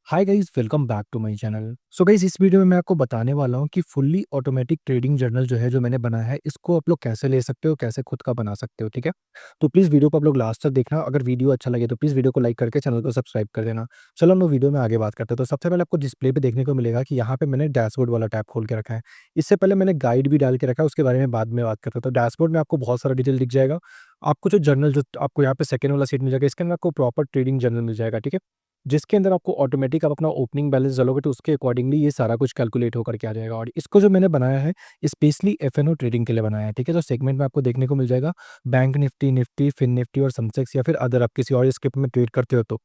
Hi guys, welcome back to my channel. So guys, इस video में मैं आपको बताने वाला हूँ कि फुल्ली ऑटोमेटिक ट्रेडिंग जर्नल जो है जो मैंने बनाया है, इसको आप लोग कैसे ले सकते हो, कैसे खुद का बना सकते हो। ठीक है, तो प्लीज़ वीडियो को आप लोग लास्ट तक देखना। अगर वीडियो अच्छा लगे तो प्लीज़ वीडियो को लाइक करके चैनल को सब्सक्राइब कर देना। चलो हम लोग वीडियो में आगे बात करते हैं। तो सबसे पहले आपको डिस्प्ले पे देखने को मिलेगा कि यहाँ पे मैंने डैशबोर्ड वाला टैब खोल के रखा है। इससे पहले मैंने गाइड भी डाल के रखा है, उसके बारे में बाद में बात करते हैं। तो डैशबोर्ड में आपको बहुत सारा डिटेल दिख जाएगा। आपको जो जर्नल जो आपको यहाँ पे सेकंड वाला सीट मिल जाएगा, इसके अंदर आपको प्रॉपर ट्रेडिंग जर्नल मिल जाएगा। ठीक है, जिसके अंदर आपको ऑटोमेटिक आप अपना ओपनिंग बैलेंस डालोगे तो उसके अकॉर्डिंगली ये सारा कुछ कैलकुलेट होकर के आ जाएगा। और इसको जो मैंने बनाया है स्पेशली एफएनओ ट्रेडिंग के लिए बनाया है। ठीक है, तो सेगमेंट में आपको देखने को मिल जाएगा bank Nifty, Nifty, Fin Nifty और सेंसेक्स, या फिर अदर आप किसी और स्क्रिप्ट में ट्रेड करते हो तो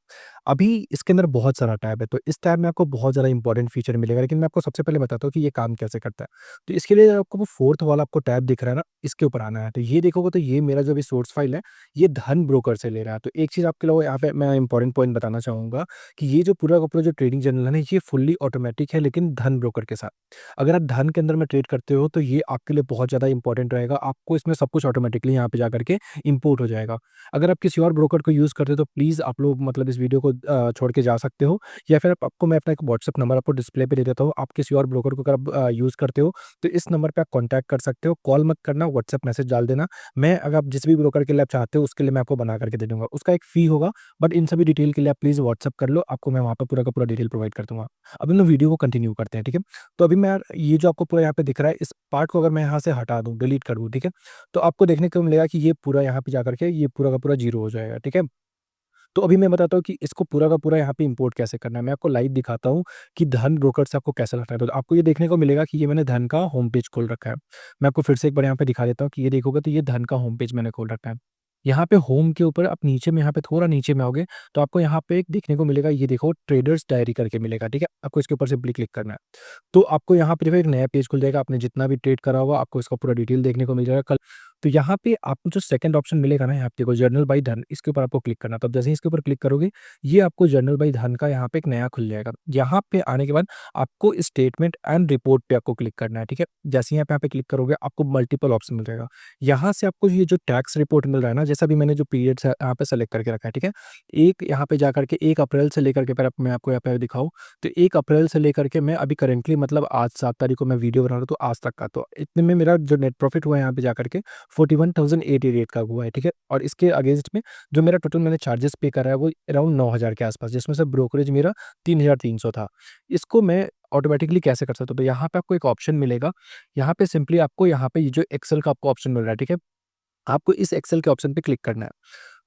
अभी इसके अंदर बहुत सारा टैब है। तो इस टैब में आपको बहुत ज़्यादा इंपॉर्टेंट फीचर मिलेगा, लेकिन मैं आपको सबसे पहले बताता हूँ कि ये काम कैसे करता है। तो इसके लिए आपको वो फोर्थ वाला आपको टैब दिख रहा है ना, इसके ऊपर आना है। तो ये देखोगे तो ये मेरा जो भी सोर्स फाइल है, ये धन ब्रोकर से ले रहा है। तो एक चीज़ आपके लिए यहाँ पे मैं इंपॉर्टेंट पॉइंट बताना चाहूँगा कि ये जो पूरा का पूरा जो ट्रेडिंग जर्नल है ना, ये फुल्ली ऑटोमेटिक है, लेकिन धन ब्रोकर के साथ। अगर आप धन के अंदर में ट्रेड करते हो तो ये आपके लिए बहुत ज़्यादा इंपॉर्टेंट रहेगा। आपको इसमें सब कुछ ऑटोमेटिकली यहाँ पे जा करके इंपोर्ट हो जाएगा। अगर आप किसी और ब्रोकर को यूज़ करते हो तो प्लीज़ आप लोग मतलब इस वीडियो को छोड़ के जा सकते हो, या फिर आपको मैं अपना एक व्हाट्सएप नंबर आपको डिस्प्ले पे दे देता हूँ। आप किसी और ब्रोकर को अगर आप यूज़ करते हो तो इस नंबर पे आप कॉन्टैक्ट कर सकते हो। कॉल मत करना, व्हाट्सएप मैसेज डाल देना। मैं अगर आप जिस भी ब्रोकर के लिए आप चाहते हो उसके लिए मैं आपको बना करके दे दूँगा। उसका एक फ़ी होगा, बट इन सभी डिटेल के लिए आप प्लीज़ व्हाट्सएप कर लो, आपको मैं वहाँ पे पूरा का पूरा डिटेल प्रोवाइड कर दूँगा। अब हम लोग वीडियो को कंटिन्यू करते हैं, ठीक है? तो अभी मैं ये जो आपको पूरा यहाँ पे दिख रहा है, इस पार्ट को अगर मैं यहाँ से हटा दूँ, डिलीट कर दूँ, ठीक है? तो आपको देखने को मिलेगा कि ये पूरा यहाँ पे जाकर के ये पूरा का पूरा ज़ीरो हो जाएगा, ठीक है? तो अभी मैं बताता हूँ कि इसको पूरा का पूरा यहाँ पे इंपोर्ट कैसे करना है। मैं आपको लाइव दिखाता हूँ कि धन ब्रोकर से आपको कैसे लगता है। तो आपको ये देखने को मिलेगा कि ये मैंने धन का होम पेज खोल रखा है। मैं आपको फिर से एक बार यहाँ पे दिखा देता हूँ कि ये देखोगे तो ये धन का होम पेज मैंने खोल रखा है। यहाँ पे होम के ऊपर आप नीचे में यहाँ पे थोड़ा नीचे में आओगे तो आपको यहाँ पे एक देखने को मिलेगा, ये देखो ट्रेडर्स डायरी करके मिलेगा, ठीक है? आपको इसके ऊपर सिंपली क्लिक करना है। तो आपको यहाँ पे देखो एक नया पेज खुल जाएगा, आपने जितना भी ट्रेड करा होगा आपको इसका पूरा डिटेल देखने को मिल जाएगा कल। तो यहाँ पे आपको जो सेकंड ऑप्शन मिलेगा ना, यहाँ पे देखो जर्नल बाय धन, इसके ऊपर आपको क्लिक करना है। तो अब जैसे ही इसके ऊपर क्लिक करोगे, ये आपको जर्नल बाय धन का यहाँ पे एक नया खुल जाएगा। यहाँ पे आने के बाद आपको स्टेटमेंट एंड रिपोर्ट पे आपको क्लिक करना है, ठीक है? जैसे ही आप यहाँ पे क्लिक करोगे आपको मल्टीपल ऑप्शन मिल जाएगा। यहाँ से आपको ये जो टैक्स रिपोर्ट मिल रहा है ना, जैसा भी मैंने जो पीरियड्स है यहाँ पे सेलेक्ट करके रखा है, ठीक है? एक यहाँ पे जाकर के 1 अप्रैल से लेकर के, मैं आपको यहाँ पे दिखाऊँ तो 1 अप्रैल से लेकर के मैं अभी करंटली मतलब आज 7 तारीख को मैं वीडियो बना रहा हूँ तो आज तक का, तो इतने में मेरा जो नेट प्रॉफिट हुआ है यहाँ पे जाकर के 41,888 का हुआ है, ठीक है? और इसके अगेंस्ट में जो मेरा टोटल मैंने चार्जेस पे करा है वो अराउंड 9,000 के आसपास, जिसमें से ब्रोकरेज मेरा 3,300 था। इसको मैं ऑटोमेटिकली कैसे कर सकता हूँ? तो यहाँ पे आपको एक ऑप्शन मिलेगा, यहाँ पे सिंपली आपको यहाँ पे ये जो एक्सेल का आपको ऑप्शन मिल रहा है, ठीक है? आपको इस एक्सेल के ऑप्शन पे क्लिक करना है।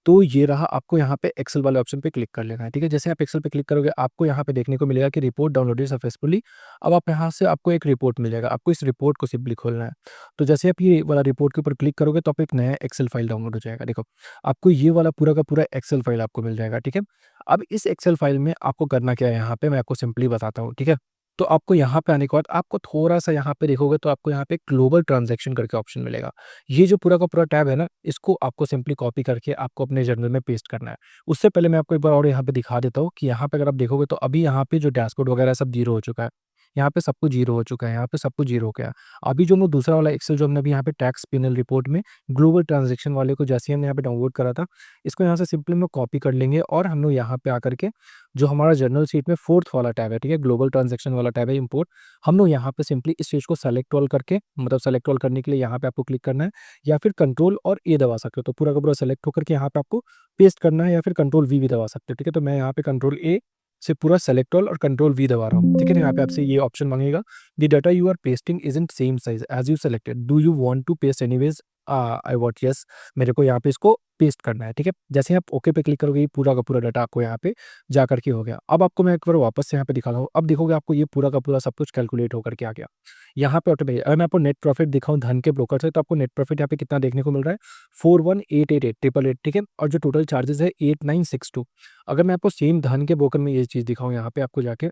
तो ये रहा, आपको यहाँ पे एक्सेल वाले ऑप्शन पे क्लिक कर लेना है, ठीक है? जैसे आप एक्सेल पे क्लिक करोगे, आपको यहाँ पे देखने को मिलेगा कि रिपोर्ट डाउनलोडेड सक्सेसफुली। अब आप यहाँ से आपको एक रिपोर्ट मिल जाएगा, आपको इस रिपोर्ट को सिंपली खोलना है। तो जैसे आप ये वाला रिपोर्ट के ऊपर क्लिक करोगे तो आपको एक नया एक्सेल फाइल डाउनलोड हो जाएगा। देखो, आपको ये वाला पूरा का पूरा एक्सेल फाइल आपको मिल जाएगा, ठीक है? अब इस एक्सेल फाइल में आपको करना क्या है, यहाँ पे मैं आपको सिंपली बताता हूँ, ठीक है? तो आपको यहाँ पे आने के बाद आपको थोड़ा-सा यहाँ पे देखोगे तो आपको यहाँ पे ग्लोबल ट्रांज़ैक्शन करके ऑप्शन मिलेगा। ये जो पूरा का पूरा टैब है ना, इसको आपको सिंपली कॉपी करके आपको अपने जर्नल में पेस्ट करना है। उससे पहले मैं आपको एक बार और यहाँ पे दिखा देता हूँ कि यहाँ पे अगर आप देखोगे तो अभी यहाँ पे जो डैशबोर्ड वगैरह सब ज़ीरो हो चुका है। यहाँ पे सब कुछ ज़ीरो हो चुका है, यहाँ पे सब कुछ ज़ीरो हो गया। अभी जो हम लोग दूसरा वाला एक्सेल जो हमने अभी यहाँ पे टैक्स पेनल रिपोर्ट में ग्लोबल ट्रांज़ैक्शन वाले को जैसे ही हमने यहाँ पे डाउनलोड करा था, इसको यहाँ से सिंपली हम लोग कॉपी कर लेंगे और हम लोग यहाँ पे आकर के जो हमारा जर्नल शीट में 4th वाला टैब है, ठीक है? ग्लोबल ट्रांज़ैक्शन वाला टैब है इम्पोर्ट, हम लोग यहाँ पे सिंपली इस चीज़ को सेलेक्ट ऑल करके, मतलब सेलेक्ट ऑल करने के लिए यहाँ पे आपको क्लिक करना है, या फिर कंट्रोल और ए दबा सकते हो। तो पूरा का पूरा सेलेक्ट होकर के यहाँ पे आपको पेस्ट करना है, या फिर कंट्रोल वी भी दबा सकते हो, ठीक है? तो मैं यहाँ पे कंट्रोल ए से पूरा सेलेक्ट ऑल और कंट्रोल वी दबा रहा हूँ, ठीक है? तो यहाँ पे आपसे ये ऑप्शन मांगेगा, the data you are pasting isn't same size as you selected, do you want to paste anyways? I vote yes, मेरे को यहाँ पे इसको पेस्ट करना है, ठीक है? जैसे ही आप ओके पे क्लिक करोगे, ये पूरा का पूरा डाटा आपको यहाँ पे जा कर के हो गया। अब आपको मैं एक बार वापस से यहाँ पे दिखा रहा हूँ, अब देखोगे आपको ये पूरा का पूरा सब कुछ कैलकुलेट होकर के आ गया। यहाँ पे ऑटोमेटिक, अगर मैं आपको नेट प्रॉफिट दिखाऊँ धन के ब्रोकर से, तो आपको नेट प्रॉफिट यहाँ पे कितना देखने को मिल रहा है? 41,888,888, ठीक है? और जो टोटल चार्जेज़ है 8,962। अगर मैं आपको सेम धन के ब्रोकर में ये चीज़ दिखाऊँ यहाँ पे आपको जाके,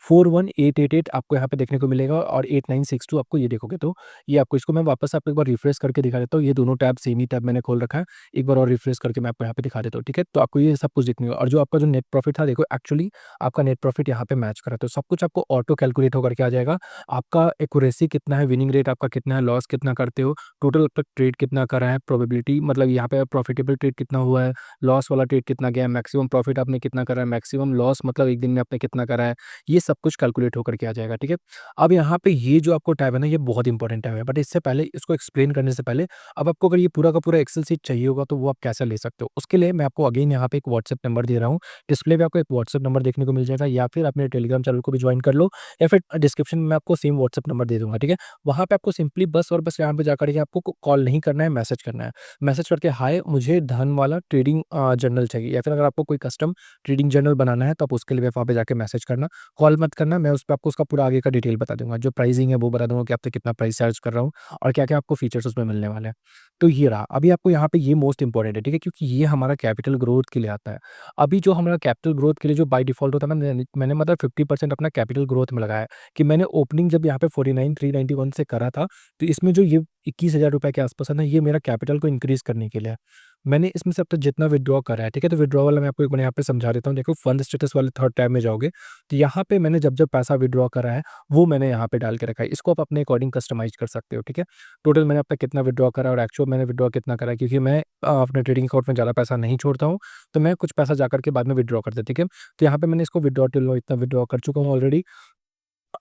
41888 आपको यहाँ पे देखने को मिलेगा और 8962 आपको ये देखोगे तो ये आपको इसको मैं वापस आपको एक बार रिफ्रेश करके दिखा देता हूँ। ये दोनों टैब सेम ही टैब मैंने खोल रखा है। एक बार और रिफ्रेश करके मैं आपको यहाँ पे दिखा देता हूँ, ठीक है? तो आपको ये सब कुछ दिखने और जो आपका जो नेट प्रॉफ़िट था देखो एक्चुअली आपका नेट प्रॉफ़िट यहाँ पे मैच कर रहा है। तो सब कुछ आपको ऑटो कैलकुलेट होकर के आ जाएगा। आपका एक्यूरेसी कितना है, विनिंग रेट आपका कितना है, लॉस कितना करते हो, टोटल अब तक ट्रेड कितना करा है, प्रोबेबिलिटी मतलब यहाँ पे प्रॉफिटेबल ट्रेड कितना हुआ है, लॉस वाला ट्रेड कितना गया है, मैक्सिमम प्रॉफिट आपने कितना करा है, मैक्सिमम लॉस मतलब एक दिन में आपने कितना करा है, ये सब कुछ कैलकुलेट होकर के आ जाएगा, ठीक है? अब यहाँ पे ये जो आपको टैब है ना, ये बहुत इंपॉर्टेंट टैब है, बट इससे पहले इसको एक्सप्लेन करने से पहले अब आपको अगर ये पूरा का पूरा एक्सेल शीट चाहिए होगा, तो वो आप कैसे ले सकते हो? उसके लिए मैं आपको अगेन यहाँ पे एक व्हाट्सएप नंबर दे रहा हूँ। डिस्प्ले पे आपको एक व्हाट्सएप नंबर देखने को मिल जाएगा या फिर आप मेरे टेलीग्राम चैनल को भी जॉइन कर लो या फिर डिस्क्रिप्शन में मैं आपको सेम व्हाट्सएप नंबर दे दूँगा, ठीक है? वहाँ पे आपको सिंपली बस और बस यहाँ पे जाकर के आपको कॉल नहीं करना है, मैसेज करना है। मैसेज करके हाय मुझे धन वाला ट्रेडिंग जर्नल चाहिए या फिर अगर आपको कोई कस्टम ट्रेडिंग जर्नल बनाना है तो आप उसके लिए वहाँ पे जाके मैसेज करना। कॉल मत करना, मैं उस पे आपको उसका पूरा आगे का डिटेल बता दूँगा। जो प्राइसिंग है वो बता दूँगा कि आपसे कितना प्राइस चार्ज कर रहा हूँ और क्या-क्या आपको फीचर्स उसमें मिलने वाले हैं। तो ये रहा, अभी आपको यहाँ पे ये मोस्ट इम्पोर्टेंट है, ठीक है? क्योंकि ये हमारा कैपिटल ग्रोथ के लिए आता है। अभी जो हमारा कैपिटल ग्रोथ के लिए जो बाय डिफ़ॉल्ट होता है ना, मैंने मतलब 50% अपना कैपिटल ग्रोथ में लगाया है कि मैंने ओपनिंग जब यहाँ पे 49,391 से करा था, तो इसमें जो ये ₹21,000 के आस-पास है ना, ये मेरा कैपिटल को इंक्रीज़ करने के लिए है। मैंने इसमें से अब तक जितना विथड्रॉ करा है, ठीक है? तो विथड्रॉ वाला मैं आपको एक बार यहाँ पे समझा देता हूँ। देखो फंड स्टेटस वाले थर्ड टैब में जाओगे, तो यहाँ पे मैंने जब-जब पैसा विथड्रॉ करा है, वो मैंने यहाँ पे डाल के रखा है। इसको आप अपने अकॉर्डिंग कस्टमाइज़ कर सकते हो, ठीक है? टोटल मैंने अब तक कितना विथड्रॉ करा है और एक्चुअल मैंने विथड्रॉ कितना करा है, क्योंकि मैं अपने ट्रेडिंग अकाउंट में ज़्यादा पैसा नहीं छोड़ता हूँ, तो मैं कुछ पैसा जाकर के बाद में विथड्रॉ कर देता, ठीक है? तो यहाँ पे मैंने इसको विथड्रॉ टिल नाउ इतना विथड्रॉ कर चुका हूँ ऑलरेडी।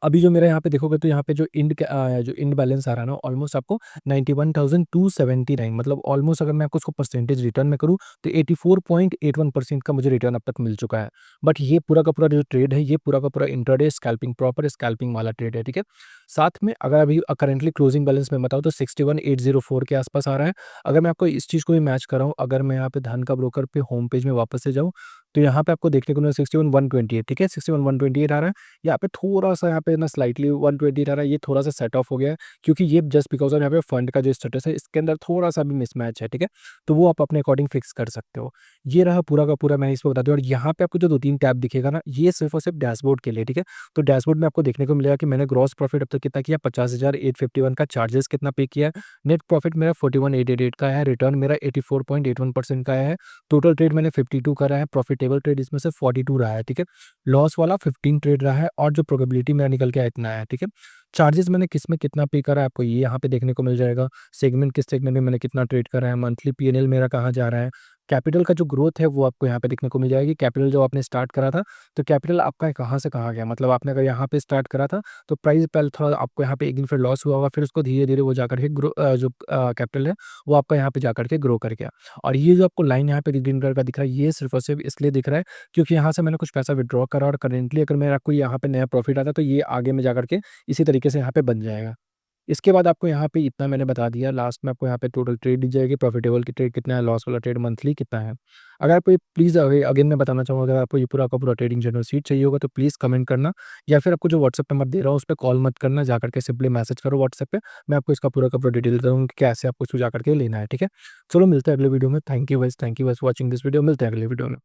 अभी जो मेरा यहाँ पे देखोगे तो यहाँ पे जो इंड बैलेंस आ रहा है ना, ऑलमोस्ट आपको 91,279 मतलब ऑलमोस्ट अगर मैं आपको उसको परसेंटेज रिटर्न में करूँ तो 84.81% का मुझे रिटर्न अब तक मिल चुका है। बट ये पूरा का पूरा जो ट्रेड है, ये पूरा का पूरा इंट्राडे स्कैल्पिंग प्रॉपर स्कैल्पिंग वाला ट्रेड है, ठीक है? साथ में अगर अभी करंटली क्लोजिंग बैलेंस मैं बताऊँ तो 61,804 के आसपास आ रहा है। अगर मैं आपको इस चीज़ को भी मैच कराऊँ, अगर मैं यहाँ पे धन का ब्रोकर पे होम पेज में वापस से जाऊँ, तो यहाँ पे आपको देखने को मिला 61,128, ठीक है? 61,128 आ रहा है। यहाँ पे थोड़ा-सा यहाँ पे ना स्लाइटली 120 आ रहा है, ये थोड़ा-सा सेट ऑफ हो गया है क्योंकि ये जस्ट बिकॉज़ ऑफ यहाँ पे फंड का जो स्टेटस है, इसके अंदर थोड़ा-सा भी मिसमैच है, ठीक है? तो वो आप अपने अकॉर्डिंग फिक्स कर सकते हो। ये रहा पूरा का पूरा, मैंने इसमें बता दिया और यहाँ पे आपको जो 2-3 टैब दिखेगा ना, ये सिर्फ़ और सिर्फ़ डैशबोर्ड के लिए, ठीक है? तो डैशबोर्ड में आपको देखने को मिलेगा कि मैंने ग्रॉस प्रॉफिट अब तक कितना किया, 50,851 का चार्जेस कितना पे किया है, नेट प्रॉफिट मेरा 41,888 का है, रिटर्न मेरा 84.81% का है, टोटल ट्रेड मैंने 52 करा है, प्रॉफिटेबल ट्रेड इसमें से 42 रहा है, ठीक है? लॉस वाला 15 ट्रेड रहा है और जो प्रोबेबिलिटी मेरा निकल के आया इतना है, ठीक है? चार्जेस मैंने किसमें कितना पे करा है आपको ये यहाँ पे देखने को मिल जाएगा। सेगमेंट किस सेगमेंट में मैंने कितना ट्रेड करा है, मंथली पीएनएल मेरा कहाँ जा रहा है। कैपिटल का जो ग्रोथ है वो आपको यहाँ पे देखने को मिल जाएगी। कैपिटल जो आपने स्टार्ट करा था, तो कैपिटल आपका कहाँ से कहाँ गया? मतलब आपने अगर यहाँ पे स्टार्ट करा था, तो प्राइस पहले थोड़ा आपको यहाँ पे एक दिन फिर लॉस हुआ होगा, फिर उसको धीरे-धीरे वो जाकर के कैपिटल है, वो आपका यहाँ पे जाकर के ग्रो कर गया। और ये जो आपको लाइन यहाँ पे ग्रीन कलर का दिख रहा है, ये सिर्फ़ और सिर्फ़ इसलिए दिख रहा है क्योंकि यहाँ से मैंने कुछ पैसा विथड्रॉ करा और करेंटली अगर मेरा कोई यहाँ पे नया प्रॉफिट आता है, तो ये आगे में जाकर के इसी तरीके से यहाँ पे बन जाएगा। इसके बाद आपको यहाँ पे इतना मैंने बता दिया, लास्ट में आपको यहाँ पे टोटल ट्रेड दी जाएगी, प्रॉफिटेबल की ट्रेड कितना है, लॉस वाला ट्रेड मंथली कितना है। अगर आपको ये प्लीज़ अगेन मैं बताना चाहूँगा, अगर आपको ये पूरा का पूरा ट्रेडिंग जर्नल शीट चाहिए होगा तो प्लीज़ कमेंट करना या फिर आपको जो व्हाट्सएप नंबर दे रहा हूँ उस पे कॉल मत करना, जाकर के सिंपली मैसेज करो व्हाट्सएप पे। मैं आपको इसका पूरा का पूरा डिटेल दे दूँगा कि कैसे आपको इसको जाकर के लेना है, ठीक है? चलो मिलते हैं अगले वीडियो में। Thank you guys, thank you guys for watching this video. मिलते हैं अगले वीडियो में।